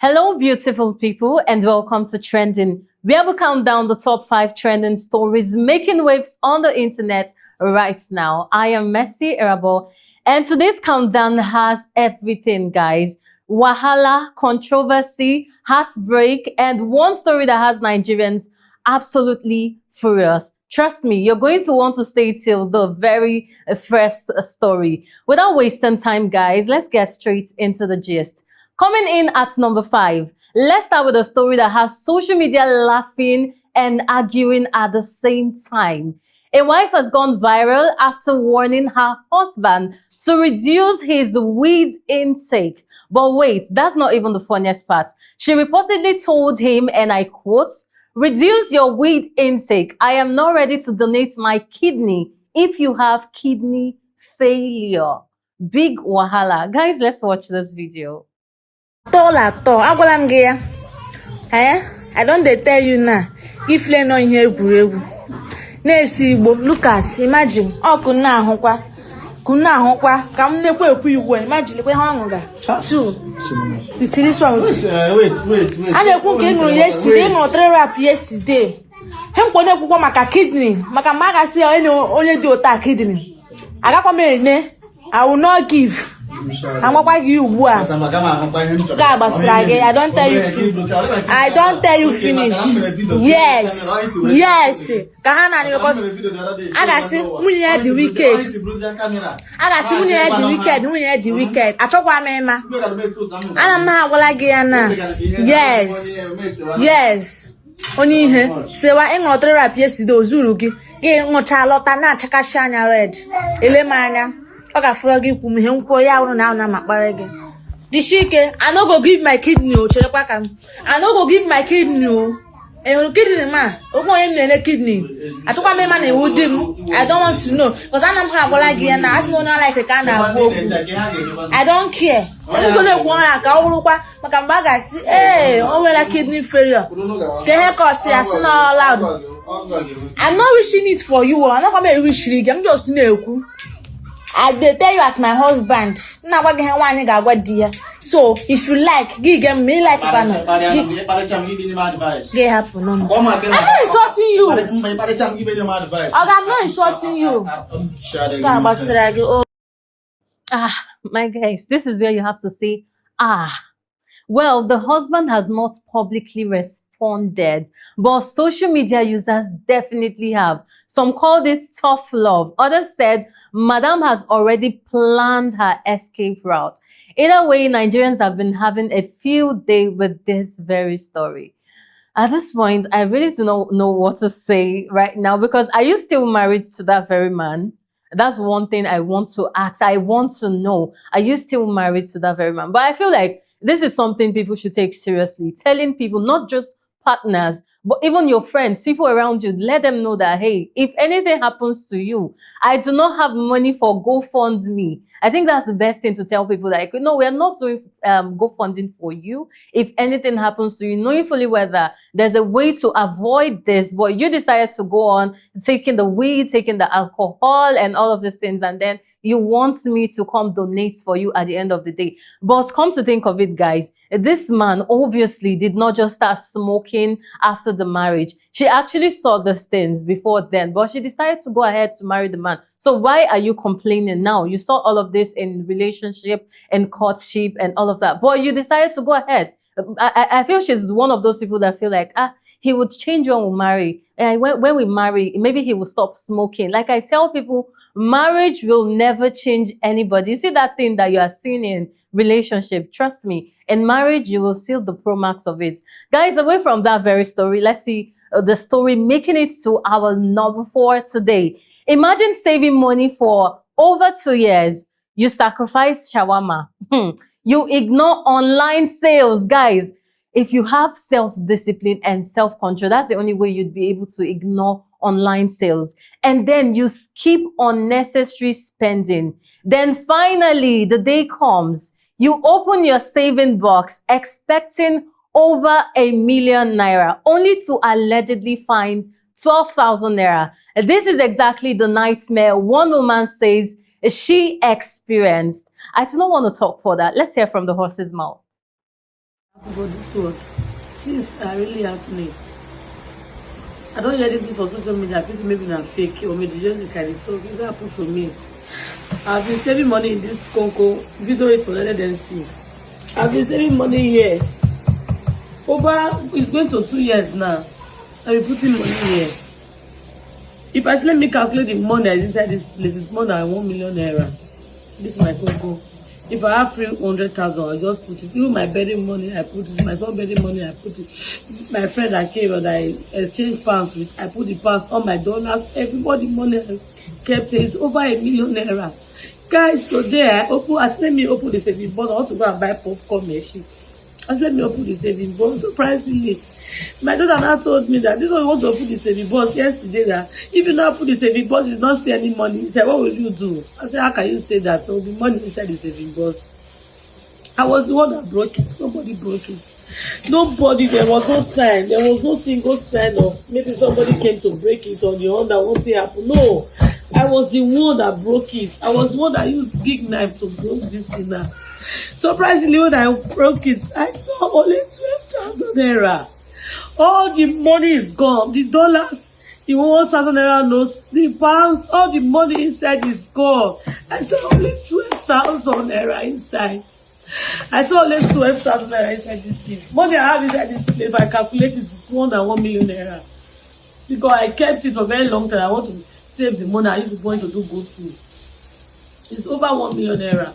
Hello, beautiful people, and welcome to Trending, where we count down the top 5 trending stories making waves on the internet right now. I am Mercy Erabo, and today's countdown has everything, guys. Wahala, controversy, heartbreak, and one story that has Nigerians absolutely furious. Trust me, you're going to want to stay till the very first story. Without wasting time, guys, let's get straight into the gist. Coming in at number 5, let's start with a story that has social media laughing and arguing at the same time. A wife has gone viral after warning her husband to reduce his weed intake. But wait, that's not even the funniest part. She reportedly told him, and I quote, "Reduce your weed intake. I am not ready to donate my kidney if you have kidney failure." Big wahala. Guys, let's watch this video. I don't tell you now. If you no here egwuregwu na-esi Igbo, look at, imagine kuna ahụkwa ka m nekwe ekwu Igbo, imagine kwe ha ọṅụ ga 2 itiri so wait a na-ekwu nke ṅụrụ yesterday, ṅụrụ 3 rap yesterday. He mkpone ekwukwa maka kidney, maka mgbe a ga-asị onye dị ụta kidney agakwa m ene. I will not give. I'm going to you. I don't tell you. I don't tell you finish. Yes. Because I got see we had the wicked. I got see we had the wicked. We had the wicked. I talk about me, ma. I'm not gonna Yes. Only here. Say what? I'm not rap yesterday. Zulugi. Get no Charlotte. Na chakashanya red. Elemanya. Flogging for me, the shike, I no go give my kidney, I no go give my kidney, and kidney man, kidney. I took my man and would I don't want to know, because I don't have like and I no like a kind of I don't care. I'm gonna want like I see, hey, over like kidney failure. Loud. I'm not wishing it for you, I'm not gonna wish it, I'm just no. I tell you as my husband. Now what dear. So if you like, give me like banner. I'm not insulting you. I'm not insulting you. My guys, this is where you have to say, Well, the husband has not publicly responded, but social media users definitely have. Some called it tough love. Others said Madam has already planned her escape route. Either way, Nigerians have been having a field day with this very story. At this point, I really do not know what to say right now, because are you still married to that very man? That's one thing I want to ask. I want to know, are you still married to that very man? But I feel like this is something people should take seriously. Telling people, not just partners, but even your friends, people around you, let them know that, hey, if anything happens to you, I do not have money for GoFundMe. I think that's the best thing to tell people, like, no, we are not doing GoFundMe for you. If anything happens to you, knowing fully whether there's a way to avoid this, but you decided to go on taking the weed, taking the alcohol and all of these things, and then you want me to come donate for you at the end of the day. But come to think of it, guys, this man obviously did not just start smoking after the marriage. She actually saw these things before then, but she decided to go ahead to marry the man. So why are you complaining now? You saw all of this in relationship and courtship and all of that, but you decided to go ahead. I feel she's one of those people that feel like, he would change when we marry. And when we marry, maybe he will stop smoking. Like I tell people, marriage will never change anybody. You see that thing that you are seeing in relationship, trust me, in marriage, you will see the pro max of it. Guys, away from that very story, let's see the story making it to our number 4 today. Imagine saving money for over 2 years. You sacrifice shawarma. You ignore online sales. Guys, if you have self-discipline and self-control, that's the only way you'd be able to ignore online sales. And then you skip unnecessary spending. Then finally, the day comes, you open your saving box expecting over 1 million naira, only to allegedly find 12,000 naira. This is exactly the nightmare one woman says she experienced. I do not want to talk for that. Let's hear from the horse's mouth. For this one, things are really happening. I don't hear this for social media. People maybe not fake or maybe just look at it. So it happen for me. I've been saving money in this Conco video it for let them see. I've been saving money here. It's going to 2 years now. I've been putting money here. If I say let me calculate the money inside this place, it's more than 1 million naira. This is my Conco. If I have 300,000, I'll just put it. Even my bedding money, I put it. My son bedding money, I put it. My friend that came and I exchanged pounds with, I put the pounds on my dollars. Everybody money I kept it. It's over 1 million naira. Guys, today let me open the saving bond. I want to go and buy popcorn machine. Let me open the saving bond. Surprisingly, my daughter now told me that this one want to open the saving bond yesterday. That if you not put the saving bond, you don't see any money. He said, "What will you do?" I said, "How can you say that? So the money inside the saving bond." I was the one that broke it. Nobody broke it. Nobody. There was no sign. There was no single sign of maybe somebody came to break it or the one that won't happen. No, I was the one that broke it. I was the one that used big knife to break this thing now. Surprisingly, when I broke it, I saw only 12,000 naira. All the money is gone. The dollars, the 1,000 naira notes, the pounds, all the money inside is gone. I saw only 12,000 naira inside. I saw only 12,000 naira inside this thing. Money I have inside this place, if I calculate it, it's more than 1 million naira. Because I kept it for a very long time. I want to save the money I used to go to do good thing. It's over 1 million naira.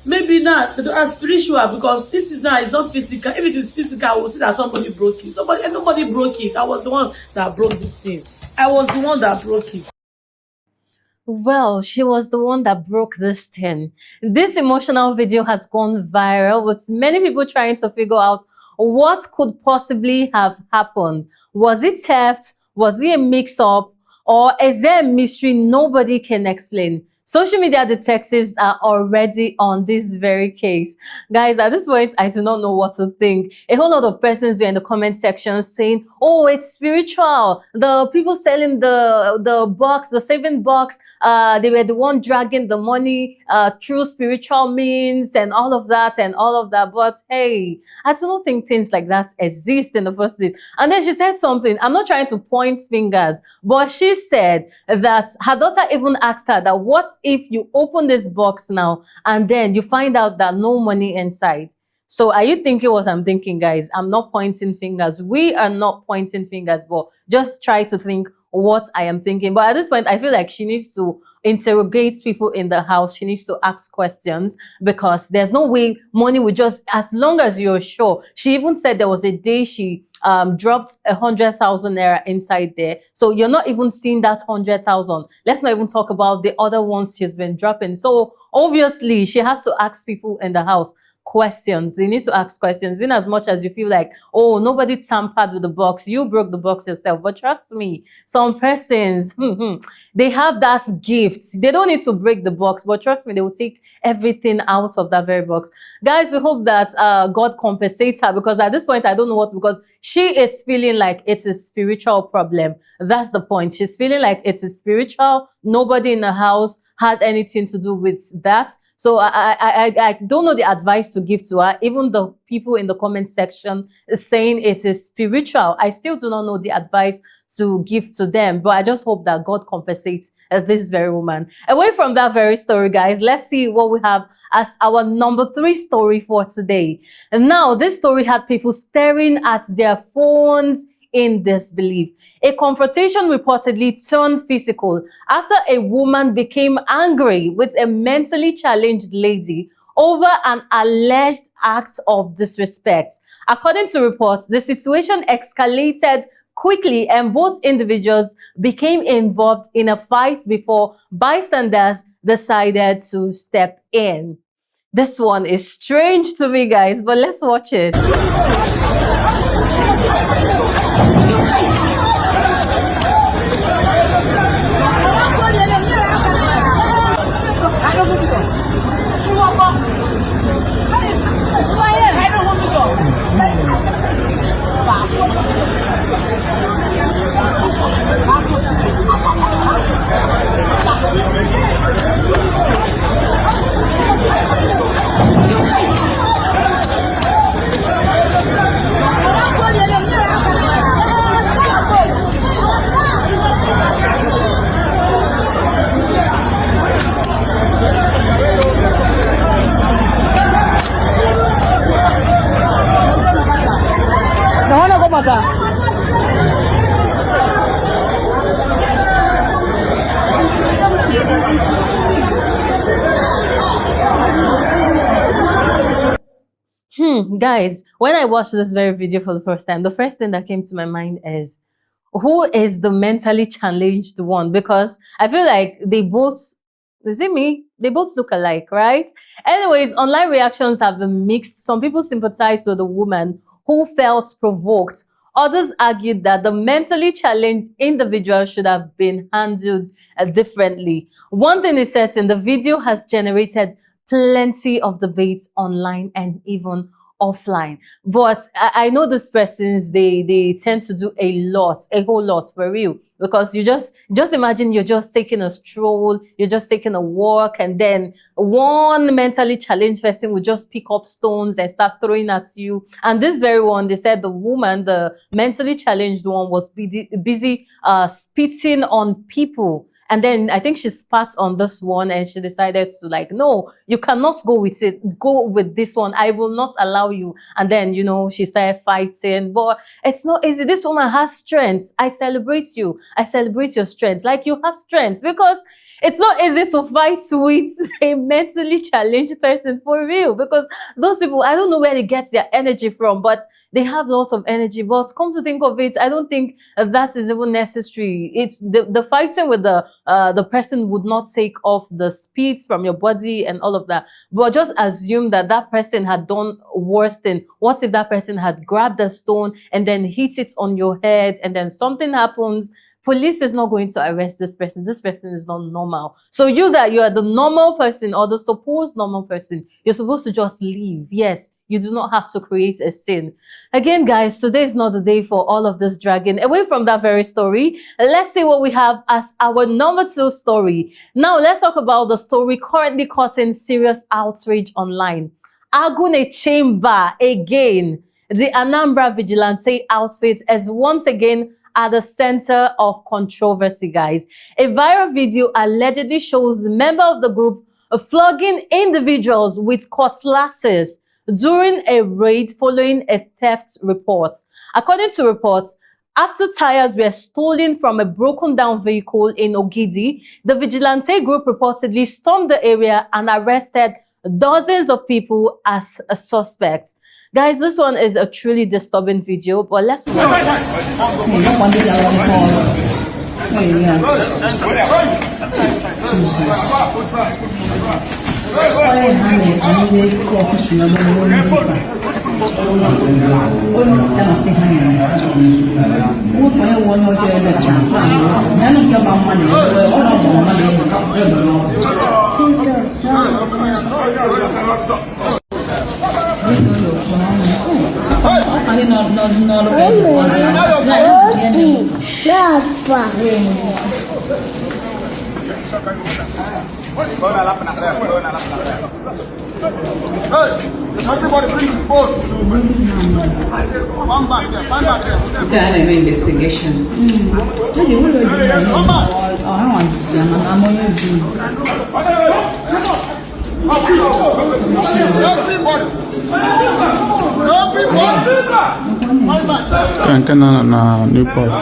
Maybe not spiritual, because this is now, it's not physical. If it is physical, I will see that somebody broke it. Nobody broke it. I was the one that broke this thing. I was the one that broke it. Well, she was the one that broke this thing. This emotional video has gone viral with many people trying to figure out what could possibly have happened. Was it theft? Was it a mix-up? Or is there a mystery nobody can explain? Social media detectives are already on this very case. Guys, at this point, I do not know what to think. A whole lot of persons were in the comment section saying, oh, it's spiritual. The people selling the box, the saving box, they were the one dragging the money through spiritual means and all of that and all of that. But hey, I do not think things like that exist in the first place. And then she said something. I'm not trying to point fingers, but she said that her daughter even asked her that what if you open this box now and then you find out that no money inside? So are you thinking what I'm thinking, guys? I'm not pointing fingers. We are not pointing fingers, but just try to think what I am thinking. But at this point, I feel like she needs to interrogate people in the house. She needs to ask questions, because there's no way money would just, as long as you're sure. She even said there was a day she dropped 100,000 naira inside there. So you're not even seeing that 100,000. Let's not even talk about the other ones she's been dropping. So obviously she has to ask people in the house questions. They need to ask questions, in as much as you feel like, oh, nobody tampered with the box, you broke the box yourself. But trust me, some persons, they have that gift. They don't need to break the box, but trust me, they will take everything out of that very box. Guys, we hope that God compensates her, because at this point, I don't know what, because she is feeling like it's a spiritual problem. That's the point. She's feeling like it's a spiritual. Nobody in the house had anything to do with that. So I don't know the advice to give to her. Even the people in the comment section is saying it is spiritual. I still do not know the advice to give to them, but I just hope that God compensates this very woman. Away from that very story, guys, let's see what we have as our number 3 story for today. And now this story had people staring at their phones in disbelief. A confrontation reportedly turned physical after a woman became angry with a mentally challenged lady over an alleged act of disrespect. According to reports, the situation escalated quickly and both individuals became involved in a fight before bystanders decided to step in. This one is strange to me, guys, but let's watch it. Guys, when I watched this very video for the first time, the first thing that came to my mind is, who is the mentally challenged one? Because I feel like they both, is it me? They both look alike, right? Anyways, online reactions have been mixed. Some people sympathized with the woman who felt provoked. Others argued that the mentally challenged individual should have been handled differently. One thing is certain, the video has generated plenty of debates online and even offline. But I know these persons, they tend to do a whole lot for real. Because you just imagine you're just taking a stroll, you're just taking a walk, and then one mentally challenged person will just pick up stones and start throwing at you. And this very one, they said the woman, the mentally challenged one, was busy spitting on people. And then I think she spat on this one and she decided to, like, no, you cannot go with it. Go with this one. I will not allow you. And then, she started fighting. But it's not easy. This woman has strength. I celebrate you. I celebrate your strength. Like, you have strength, because it's not easy to fight with a mentally challenged person, for real, because those people, I don't know where they get their energy from, but they have lots of energy. But come to think of it, I don't think that is even necessary. It's the fighting with the person would not take off the spit from your body and all of that. But just assume that that person had done worse thing. What if that person had grabbed a stone and then hit it on your head, and then something happens? Police is not going to arrest this person. This person is not normal. So you are the normal person, or the supposed normal person, you're supposed to just leave. Yes, you do not have to create a scene. Again, guys, today is not the day for all of this dragging. Away from that very story, let's see what we have as our number 2 story. Now, let's talk about the story currently causing serious outrage online. Agunechemba again. The Anambra Vigilante outfit is once again at the center of controversy, guys. A viral video allegedly shows a member of the group flogging individuals with cutlasses during a raid following a theft report. According to reports, after tires were stolen from a broken down vehicle in Ogidi, the Vigilante group reportedly stormed the area and arrested dozens of people as suspects. Guys, this one is a truly disturbing video, but let's watch. Everybody bring his phone. Come back there, come back there. Done an investigation. Come back. Kan na new post.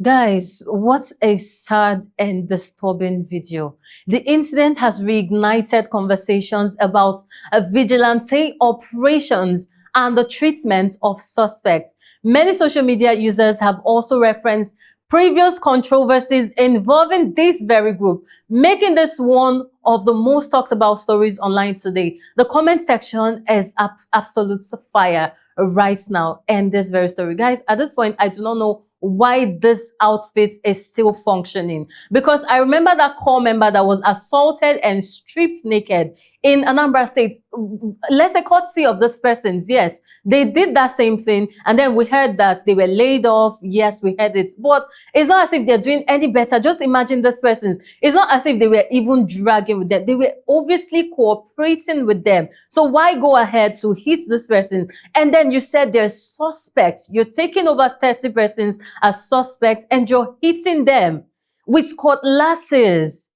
Guys, what a sad and disturbing video. The incident has reignited conversations about vigilante operations and the treatment of suspects. Many social media users have also referenced previous controversies involving this very group, making this one of the most talked about stories online today. The comment section is absolute fire right now and this very story. Guys, at this point, I do not know why this outfit is still functioning, because I remember that core member that was assaulted and stripped naked in Anambra State. Let's say courtesy of this persons. Yes, they did that same thing, and then we heard that they were laid off. Yes, we heard it, but it's not as if they're doing any better. Just imagine this persons. It's not as if they were even dragging with them. They were obviously cooperating with them. So why go ahead to hit this person? And then you said they're suspects. You're taking over 30 persons as suspects and you're hitting them with cutlasses.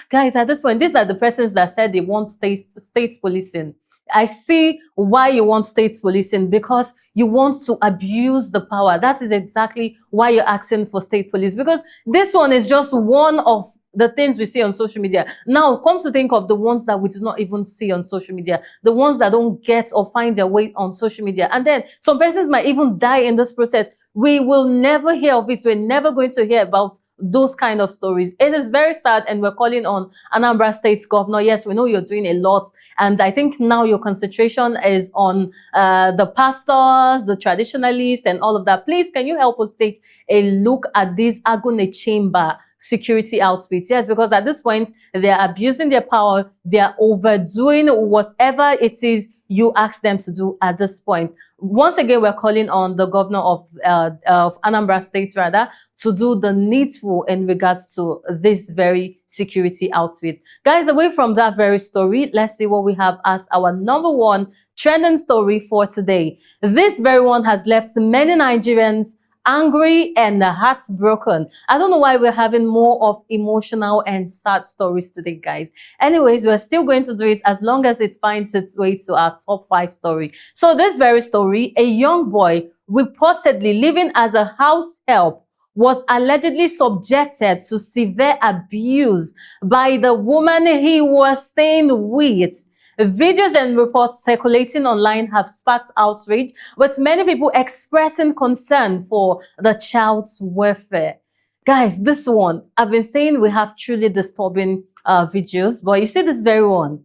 Guys, at this point, these are the persons that said they want state policing. I see why you want state policing, because you want to abuse the power. That is exactly why you're asking for state police, because this one is just one of the things we see on social media. Now, come to think of the ones that we do not even see on social media, the ones that don't get or find their way on social media. And then some persons might even die in this process. We will never hear of it. We're never going to hear about those kind of stories. It is very sad, and we're calling on Anambra State's governor. Yes, we know you're doing a lot, and I think now your concentration is on the pastors, the traditionalists, and all of that. Please, can you help us take a look at these Agunechemba security outfits? Yes, because at this point, they are abusing their power. They are overdoing whatever it is you ask them to do at this point. Once again, we're calling on the governor of Anambra State, rather, to do the needful in regards to this very security outfit. Guys, away from that very story, let's see what we have as our #1 trending story for today. This very one has left many Nigerians angry and heartbroken. I don't know why we're having more of emotional and sad stories today, guys. Anyways, we're still going to do it as long as it finds its way to our top 5 story. So this very story, a young boy reportedly living as a house help was allegedly subjected to severe abuse by the woman he was staying with. Videos and reports circulating online have sparked outrage, with many people expressing concern for the child's welfare. Guys, this one, I've been saying we have truly disturbing videos, but you see this very one,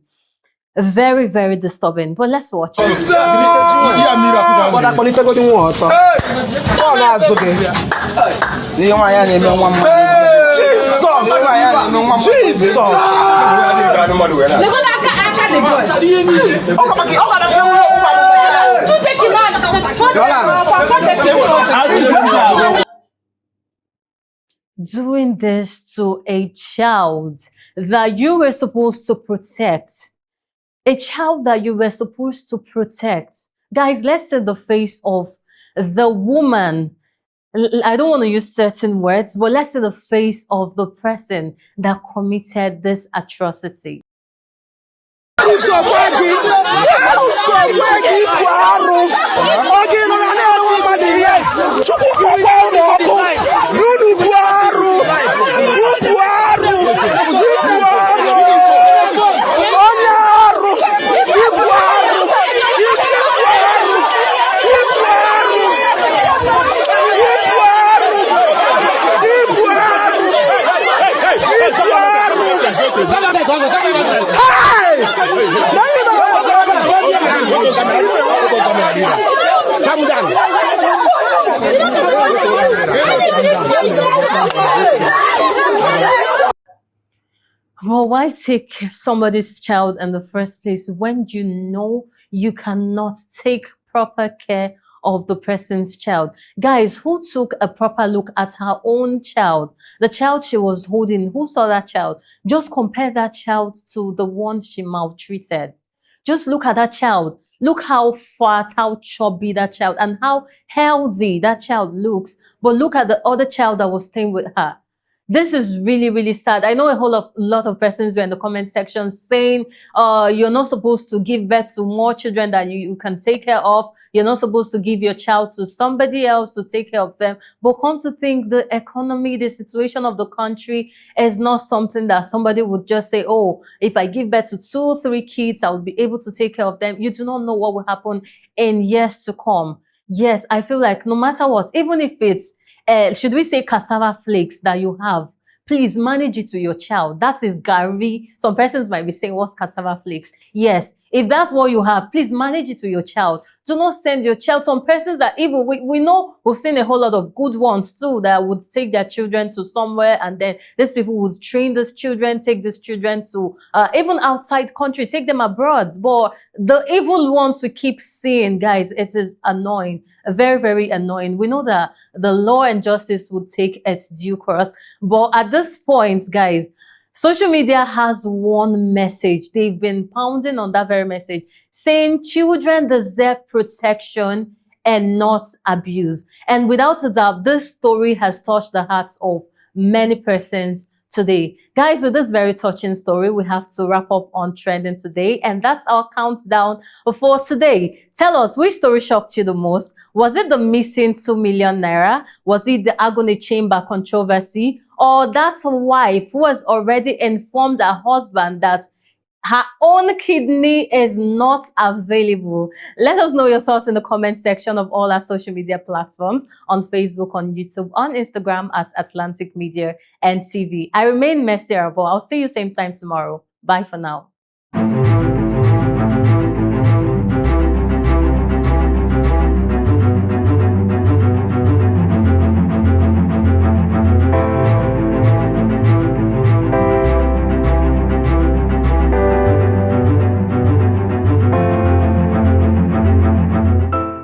very, very disturbing. But let's watch it. Doing this to a child that you were supposed to protect. A child that you were supposed to protect. Guys, let's see the face of the woman. I don't want to use certain words, but let's see the face of the person that committed this atrocity. Well, why take somebody's child in the first place when you know you cannot take proper care of the person's child? Guys, who took a proper look at her own child? The child she was holding, who saw that child? Just compare that child to the one she maltreated. Just look at that child. Look how fat, how chubby that child, and how healthy that child looks. But look at the other child that was staying with her. This is really, really sad. I know a lot of persons were in the comment section saying, you're not supposed to give birth to more children that you can take care of. You're not supposed to give your child to somebody else to take care of them. But come to think, the economy, the situation of the country is not something that somebody would just say, oh, if I give birth to 2, 3 kids, I will be able to take care of them. You do not know what will happen in years to come. Yes, I feel like no matter what, even if it's should we say cassava flakes that you have, please manage it to your child. That is gari. Some persons might be saying, what's cassava flakes? Yes, if that's what you have, please manage it to your child. Do not send your child. Some persons that even, we know we've seen a whole lot of good ones too that would take their children to somewhere, and then these people would train these children, take these children to even outside country, take them abroad. But the evil ones we keep seeing, guys, it is annoying. Very, very annoying. We know that the law and justice would take its due course. But at this point, guys, social media has one message. They've been pounding on that very message, saying children deserve protection and not abuse. And without a doubt, this story has touched the hearts of many persons today. Guys, with this very touching story, we have to wrap up on trending today, and that's our countdown for today. Tell us, which story shocked you the most? Was it the missing 2 million naira? Was it the Agunechemba controversy? Or that wife who has already informed her husband that her own kidney is not available? Let us know your thoughts in the comment section of all our social media platforms, on Facebook, on YouTube, on Instagram at Atlantic Media and TV. I remain Mercy Arabo. I'll see you same time tomorrow. Bye for now.